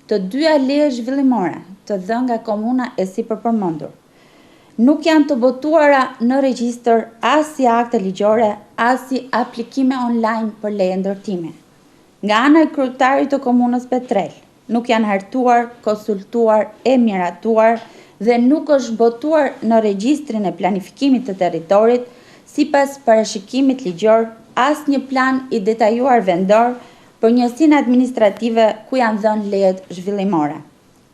të dyja leje zhvillimore të dhënë nga komuna e sipërpërmendur nuk janë të botuara në regjistër as si akte ligjore, as si aplikime online për leje ndërtimi. Nga ana e kryetarit të komunës Petrel, nuk janë hartuar, konsultuar e miratuar dhe nuk është botuar në regjistrin e planifikimit të territorit sipas parashikimit ligjor asnjë plan i detajuar vendor për njësinë administrative ku janë dhënë lejet zhvillimore.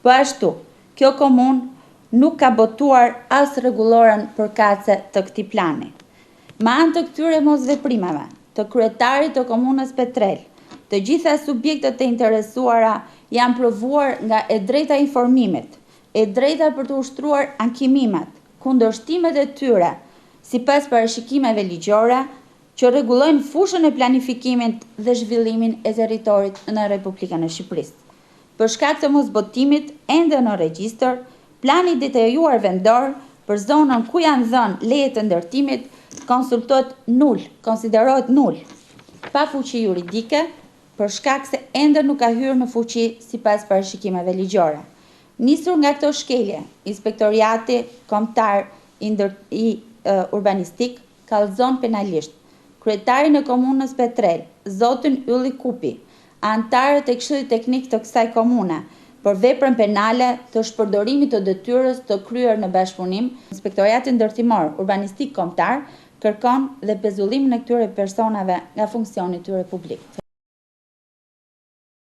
Po ashtu, kjo komunë nuk ka botuar as rregulloren përkatëse të këtij plani. Me anë të këtyre mosveprimeve të kryetarit të komunës Petrel, të gjitha subjektet e interesuara janë provuar nga e drejta informimit, e drejta për të ushtruar ankimimet, kundërshtimet e tyre, sipas parashikimeve ligjore, që rregullojnë fushën e planifikimit dhe zhvillimin e territorit në Republikën e Shqipërisë. Për shkak të mosbotimit ende në regjistër, plani detajuar vendor për zonën ku janë dhënë lejet të ndërtimit konsiderohet nul, pa fuqi juridike, për shkak se ende nuk ka hyrë në fuqi sipas parashikimeve ligjore. Nisur nga këto shkelje, Inspektoriati Kombëtar i Urbanistik kallëzon penalisht kryetarin e komunës Petrel, zotin Ylli Kupi, anëtarët e Këshillit Teknik të kësaj komune, për veprën penale të shpërdorimit të detyrës të kryer në bashkëpunim. Inspektoriati Ndërtimor Urbanistik Kombëtar kërkon dhe pezullimin e këtyre personave nga funksioni i tyre publik.